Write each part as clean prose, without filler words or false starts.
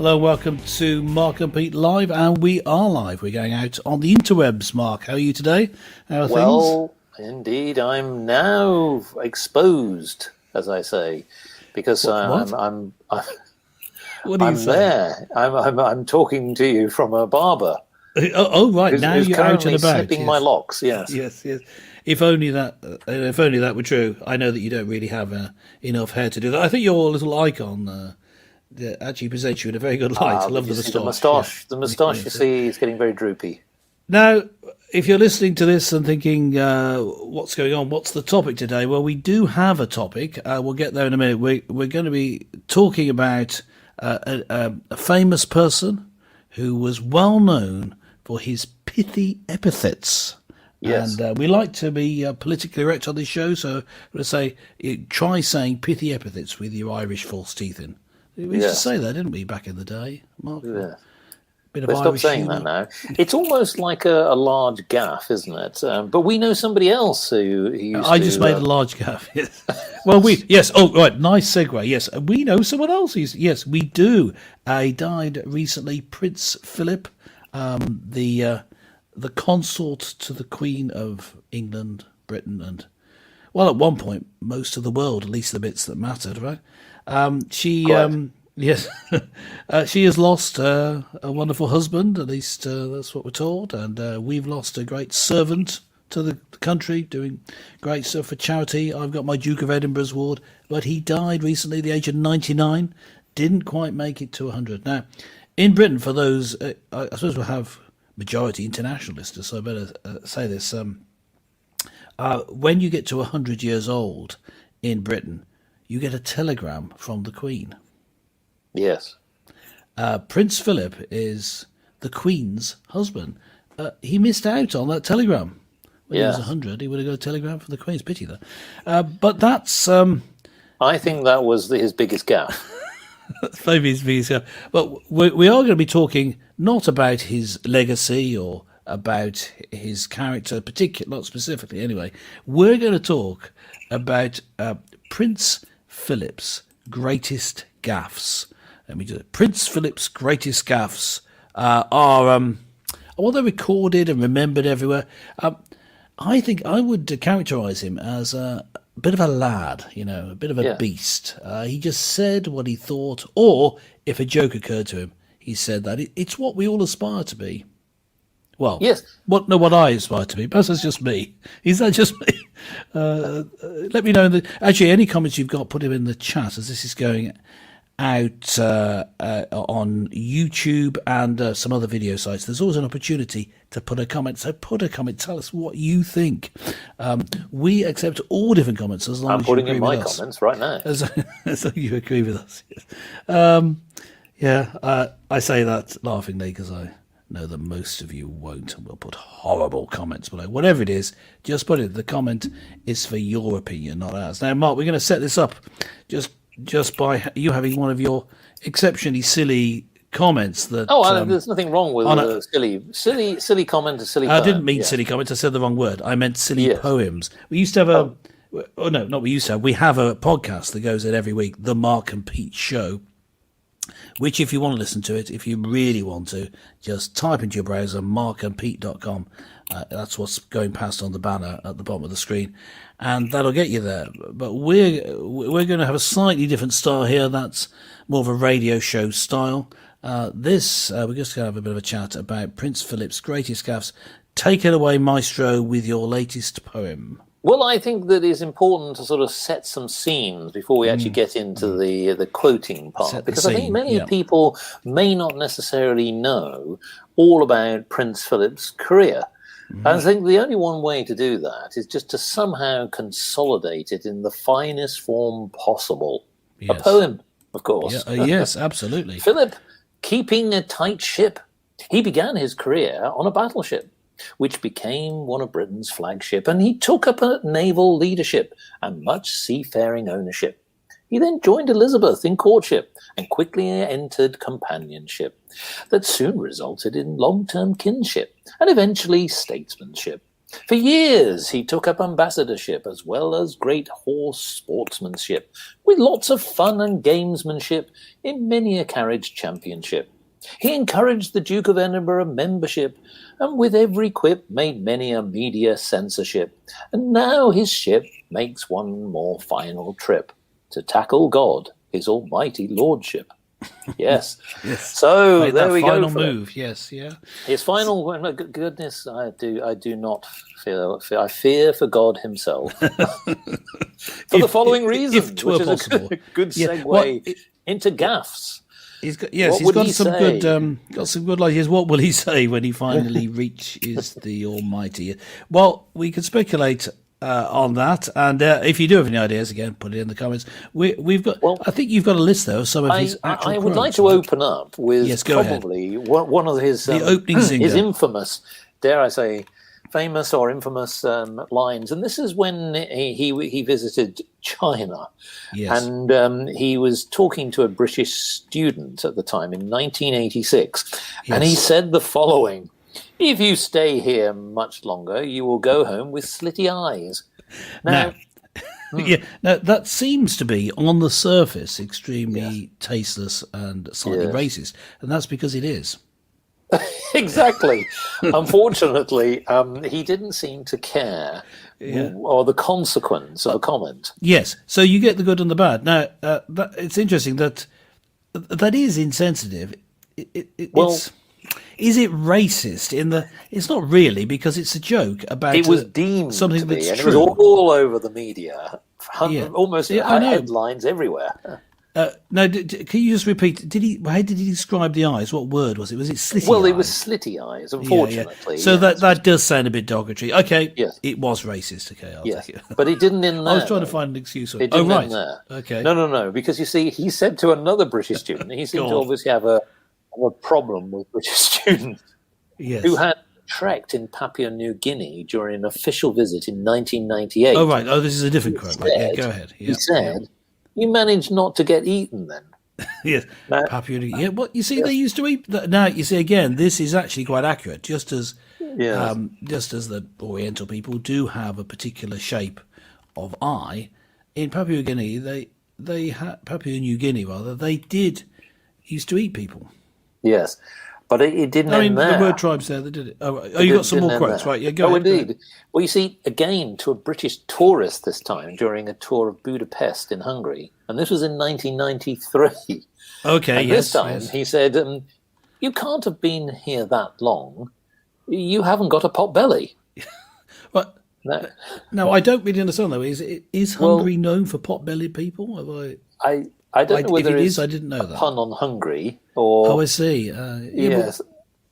Hello and welcome to Mark and Pete Live, and we are live. We're going out on the interwebs. Mark, how are you today? How are Well, things? indeed, I'm now exposed, as I say, because What? I'm What are you saying? there. I'm talking to you from a barber Right, now who's you're out and currently about. snipping my locks. Yes. Yes. If only that were true. I know that you don't really have enough hair to do that. I think your little icon actually presents you in a very good light. I love the See the moustache. The moustache, Yes. you see, is getting very droopy. Now, if you're listening to this and thinking, what's going on? What's the topic today? Well, we do have a topic. We'll get there in a minute. We're going to be talking about a famous person who was well known for his pithy epithets. Yes. And we like to be politically correct on this show, so I'm going to say, try saying pithy epithets with your Irish false teeth in. We used to say that, didn't we, back in the day, Mark? Yeah. Bit of Let's stop Irish saying humour. that now. It's almost like a large gaffe, isn't it? But we know somebody else who used I to... just made a large gaffe. Yes. Well, yes. Oh, right. Nice segue. Yes, we know someone else. Yes, we do. He died recently. Prince Philip, the consort to the Queen of England, Britain, and well, at one point, most of the world, at least the bits that mattered, right? Yes, she has lost a wonderful husband. At least that's what we're told, and we've lost a great servant to the country, doing great stuff for charity. I've got my Duke of Edinburgh's award, but he died recently, at the age of 99. Didn't quite make it to 100. Now, in Britain, for those, I suppose we'll have majority international listeners, so I better say this. When you get to 100 years old in Britain, you get a telegram from the Queen. Yes. Prince Philip is the Queen's husband. He missed out on that telegram. When he was 100, he would have got a telegram from the Queen's. Pity that. But that's... I think that was his biggest gaffe. maybe his biggest gaffe. But we are going to be talking not about his legacy or about his character, not specifically anyway. We're going to talk about Prince Philip's greatest gaffes. Let me do it. Prince Philip's greatest gaffes they're recorded and remembered everywhere. I think I would characterise him as a bit of a lad, a bit of a beast. He just said what he thought, or if a joke occurred to him, he said that. It's what we all aspire to be. Well, yes. What I aspire to be. Perhaps that's just me. Is that just me? Let me know. Actually, any comments you've got, put them in the chat as this is going out on YouTube and some other video sites. There's always an opportunity to put a comment. So put a comment. Tell us what you think. We accept all different comments as long as you agree with us. I'm putting in my comments right now. As long as you agree with us. Yes. I say that laughingly because I know that most of you won't and will put horrible comments below. Whatever it is, just put it. The comment is for your opinion, not ours. Now, Mark, we're going to set this up just by you having one of your exceptionally silly comments. There's nothing wrong with a silly comment, a silly poem. I didn't mean silly comments. I said the wrong word. I meant silly poems. We used to have we have a podcast that goes out every week, The Mark and Pete Show, which if you want to listen to it, if you really want to, just type into your browser markandpete.com. That's what's going past on the banner at the bottom of the screen, and that'll get you there. But we're going to have a slightly different style here. That's more of a radio show style. We're just going to have a bit of a chat about Prince Philip's greatest gaffes. Take it away, maestro, with your latest poem. Well, I think that it's important to sort of set some scenes before we actually get into the quoting part, because I think many people may not necessarily know all about Prince Philip's career. And I think the only one way to do that is just to somehow consolidate it in the finest form possible. Yes. A poem, of course. Yes, absolutely. Philip, keeping a tight ship. He began his career on a battleship, which became one of Britain's flagship, and he took up a naval leadership and much seafaring ownership. He then joined Elizabeth in courtship and quickly entered companionship that soon resulted in long-term kinship and eventually statesmanship. For years, he took up ambassadorship as well as great horse sportsmanship, with lots of fun and gamesmanship in many a carriage championship. He encouraged the Duke of Edinburgh membership, and with every quip made many a media censorship. And now his ship makes one more final trip to tackle God, his almighty lordship. Yes. Yes. So Made there that we final go. move. Yes. Yeah. His final. Goodness, I do not fear. I fear for God Himself. For the following reason, if which is possible. a good segue into Gaffes. He's got got some good ideas. What will he say when he finally reaches the Almighty? Well, we could speculate on that, and if you do have any ideas, again, put it in the comments. We've got. Well, I think you've got a list though of some of his actual I would quotes, like to open up with ahead. One of his the opening zinger. His infamous, dare I say, famous or infamous lines, and this is when he visited China, yes. and he was talking to a British student at the time in 1986, and he said the following: "If you stay here much longer, you will go home with slitty eyes." Now that seems to be on the surface extremely tasteless and slightly racist, and that's because it is. Exactly. Unfortunately, he didn't seem to care or the consequence of a comment. Yes. So you get the good and the bad. Now, it's interesting that is insensitive. Is it racist? It's not really, because it's a joke about it was deemed something to be, that's and true. It was all over the media, almost headlines everywhere. Now, can you just repeat? How did he describe the eyes? What word was it? Was it slitty? Well, eyes? it was slitty eyes. Unfortunately, So that does sound a bit derogatory. Okay, it was racist. Okay, I'll take it. But it didn't end there. I was trying to find an excuse. It didn't end there. Okay. No. Because you see, he said to another British student, he seemed to obviously have a problem with British students who had trekked in Papua New Guinea during an official visit in 1998. Oh, right. Oh, this is a different quote. Right. Go ahead. He said, "You managed not to get eaten then." Yes. Papua New Guinea. Yeah, well, you see, they used to eat. Now, you see, again, this is actually quite accurate, just as the Oriental people do have a particular shape of eye. In Papua New Guinea, they did used to eat people. Yes, but it didn't end there. There were tribes there that did it. Oh, you got some more quotes, right? Yeah, go ahead. Indeed. Well, you see, again, to a British tourist this time during a tour of Budapest in Hungary, and this was in 1993. Okay, and this time he said, "You can't have been here that long. You haven't got a pot belly." But no, I don't really understand though. Is Hungary known for pot-bellied people? I don't know whether it is. I didn't know that. Pun on Hungary or. Oh, I see. Yes.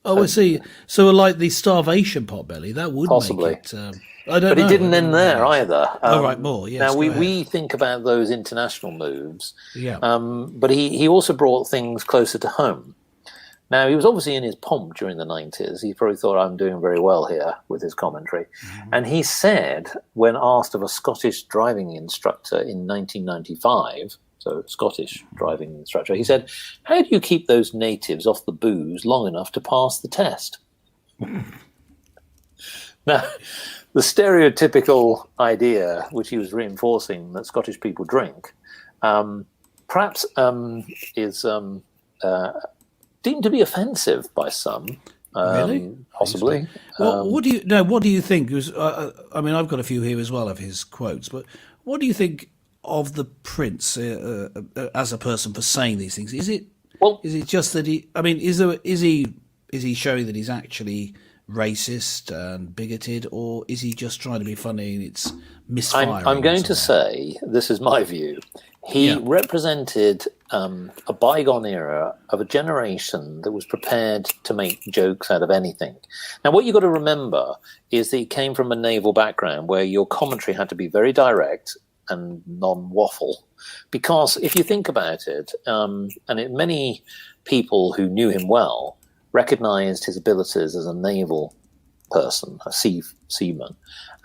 I see. So, like the starvation potbelly, that would possibly. Make it. I don't know. But it didn't end there either. Right, more. Yes. Now we think about those international moves. Yeah. But he also brought things closer to home. Now, he was obviously in his pomp during the 90s. He probably thought, I'm doing very well here with his commentary. Mm-hmm. And he said, when asked of a Scottish driving instructor in 1995, so Scottish driving instructor, he said, "How do you keep those natives off the booze long enough to pass the test?" Now, the stereotypical idea, which he was reinforcing, that Scottish people drink, perhaps is deemed to be offensive by some. Really? Possibly. What do you think? I mean, I've got a few here as well of his quotes, but what do you think of the prince as a person for saying these things? Is it just that he? I mean, is he showing that he's actually racist and bigoted, or is he just trying to be funny and it's misfiring? I'm going to say, this is my view, he represented a bygone era of a generation that was prepared to make jokes out of anything. Now, what you've got to remember is that he came from a naval background where your commentary had to be very direct and non-waffle. Because if you think about it, many people who knew him well recognized his abilities as a naval person, a seaman.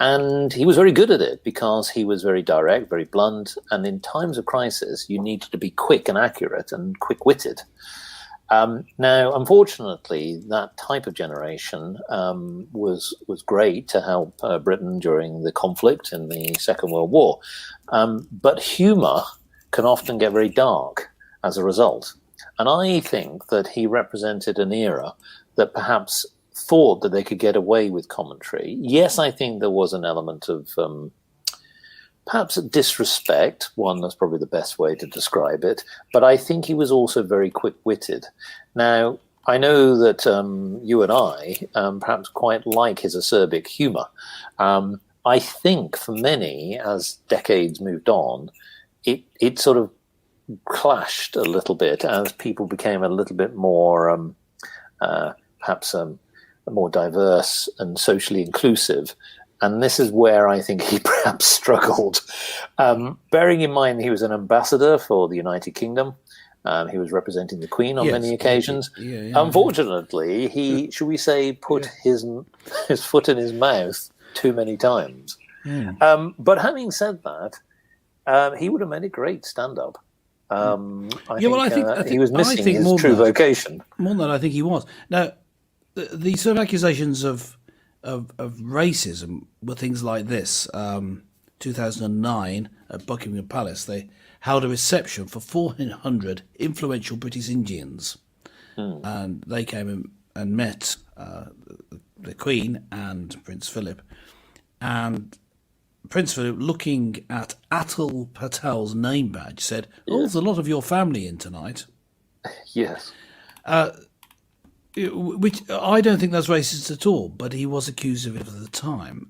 And he was very good at it because he was very direct, very blunt. And in times of crisis, you needed to be quick and accurate and quick-witted. Now, unfortunately, that type of generation was great to help Britain during the conflict in the Second World War. But humour can often get very dark as a result. And I think that he represented an era that perhaps thought that they could get away with commentary. Yes, I think there was an element of perhaps disrespect, one that's probably the best way to describe it, but I think he was also very quick-witted. Now, I know that you and I perhaps quite like his acerbic humour. I think for many, as decades moved on, it sort of clashed a little bit as people became a little bit more, perhaps more diverse and socially inclusive. And this is where I think he perhaps struggled. Bearing in mind he was an ambassador for the United Kingdom. He was representing the Queen on many occasions. Unfortunately, he, should we say, put his foot in his mouth too many times. But having said that, he would have made a great stand-up. I think he was missing his true vocation. More than that, I think he was. Now, the sort of accusations of racism were things like this. 2009 at Buckingham Palace, they held a reception for 400 influential British Indians, and they came and met the Queen and Prince Philip. And Prince Philip, looking at Atul Patel's name badge, said, "Oh, there's a lot of your family in tonight." Yes. Which I don't think that's racist at all, but he was accused of it at the time.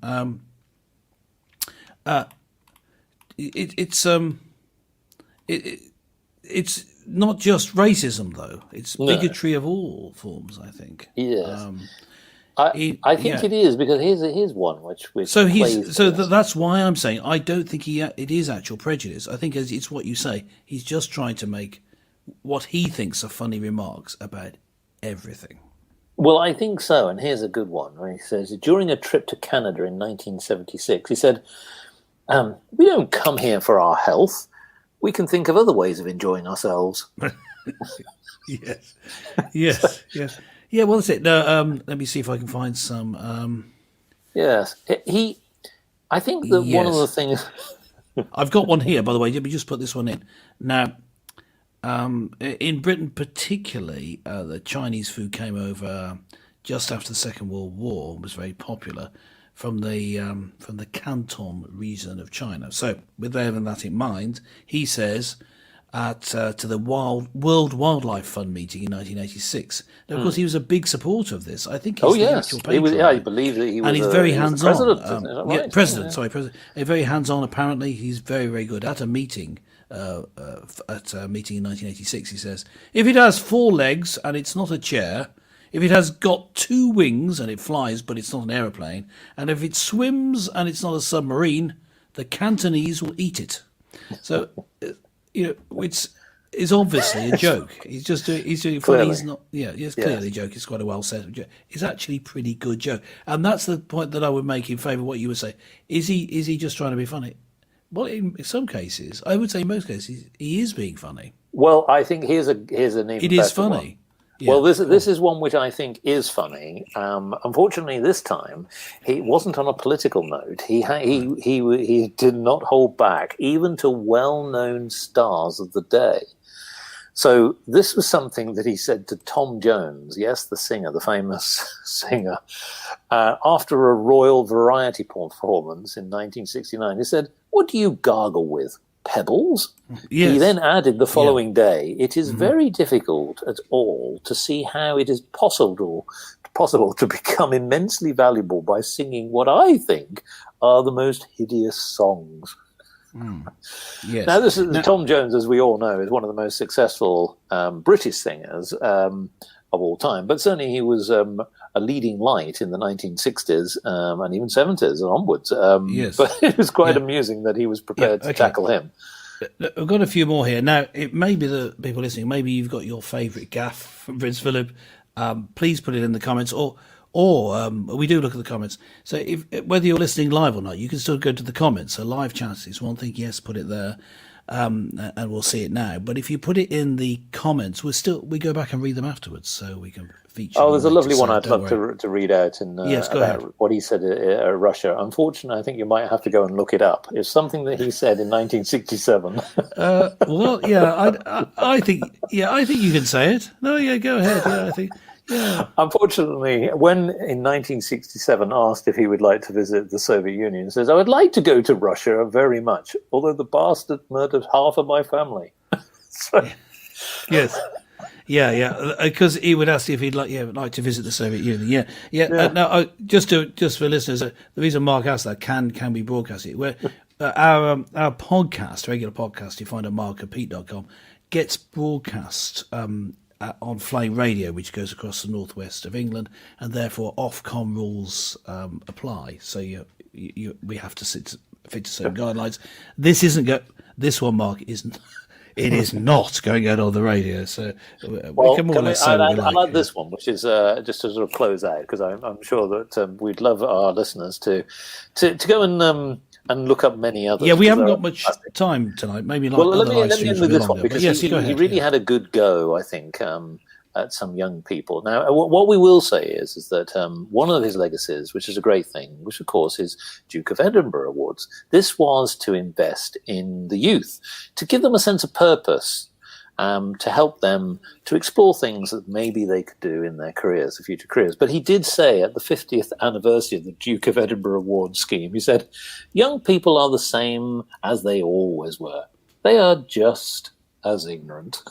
It's not just racism, though. It's bigotry of all forms, I think. Yes. I think it is, because here's one which that's why I'm saying I don't think it is actual prejudice. I think it's what you say. He's just trying to make what he thinks are funny remarks about everything. Well, I think so, and here's a good one where he says, during a trip to Canada in 1976, he said, "We don't come here for our health. We can think of other ways of enjoying ourselves." Yes. Yeah, well, that's it. No, let me see if I can find some. Yes, I think that one of the things... I've got one here, by the way. Let me just put this one in. Now, in Britain particularly, the Chinese food came over just after the Second World War, and was very popular from the Canton region of China. So, with that in mind, he says to the World Wildlife Fund meeting in 1986. Now, of course, he was a big supporter of this. I think he's the actual patron. I believe that he was. And he's very hands-on. President. President. Very hands-on. Apparently, he's very, very good. At a meeting. At a meeting in 1986, he says, "If it has 4 legs and it's not a chair, if it has got 2 wings and it flies but it's not an aeroplane, and if it swims and it's not a submarine, the Cantonese will eat it." So, it's obviously a joke. He's doing funny. He's not. It's clearly a joke. It's quite a well set joke. It's actually a pretty good joke, and that's the point that I would make in favour of what you would say. Is he just trying to be funny? Well, in some cases, I would say in most cases, he is being funny. Well, I think here's an even It is funny. One. Yeah. Well, this is one which I think is funny. Unfortunately, this time he wasn't on a political note. He did not hold back, even to well-known stars of the day. So this was something that he said to Tom Jones, yes, the singer, the famous singer, after a Royal Variety performance in 1969. He said, "What do you gargle with? Pebbles?" Yes. He then added the following day, "It is very difficult at all to see how it is possible to become immensely valuable by singing what I think are the most hideous songs." Yes. Now, Tom Jones, as we all know, is one of the most successful British singers of all time. But certainly he was a leading light in the 1960s and even 70s and onwards. But it was quite amusing that he was prepared to tackle him. I've got a few more here. Now, it may be the people listening, maybe you've got your favourite gaffe from Prince Philip. Please put it in the comments, or we do look at the comments. So whether you're listening live or not, you can still go to the comments. So live chat is one thing. Yes, put it there. and we'll see it now. But if you put it in the comments, we go back and read them afterwards, so we can feature. Oh, there's a lovely one I'd love to read out yes, go ahead. What he said at Russia. Unfortunately, I think you might have to go and look it up. It's something that he said in 1967. Well, yeah, I think you can say it. No, yeah, go ahead. Yeah, I think. Yeah. Unfortunately, when in 1967 asked if he would like to visit the Soviet Union, he says, "I would like to go to Russia very much, although the bastard murdered half of my family." So. Yes. Yeah, because he would ask if he'd like to visit the Soviet Union. Yeah. Now, just for listeners, the reason Mark asked that can be broadcasted. Where our podcast, regular podcast, you find at markandpete.com, gets broadcast on Flame Radio, which goes across the northwest of England, and therefore Ofcom rules apply. So we have to fit to certain guidelines. This one, Mark, isn't. It is not going out on the radio, so we can more or less say what we like. I like this one, which is just to sort of close out, because I'm sure that we'd love our listeners to go and look up many others. Yeah, we haven't got much time tonight. Maybe like let me end with this one, because he really had a good go, I think, at some young people. Now, what we will say is that one of his legacies, which is a great thing, which of course is Duke of Edinburgh Awards, this was to invest in the youth, to give them a sense of purpose, to help them to explore things that maybe they could do in their careers, their future careers. But he did say at the 50th anniversary of the Duke of Edinburgh Awards scheme, he said, "Young people are the same as they always were. They are just as ignorant."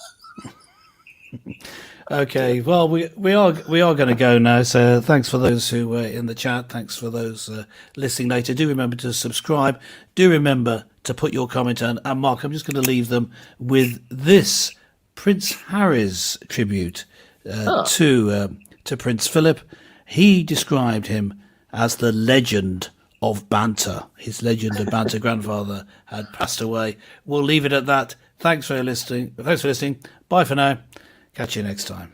Okay, well, we are going to go now. So thanks for those who were in the chat. Thanks for those listening later. Do remember to subscribe. Do remember to put your comment on. And Mark, I'm just going to leave them with this Prince Harry's tribute to Prince Philip. He described him as the legend of banter. His legend of banter grandfather had passed away. We'll leave it at that. Thanks for listening. Bye for now. Catch you next time.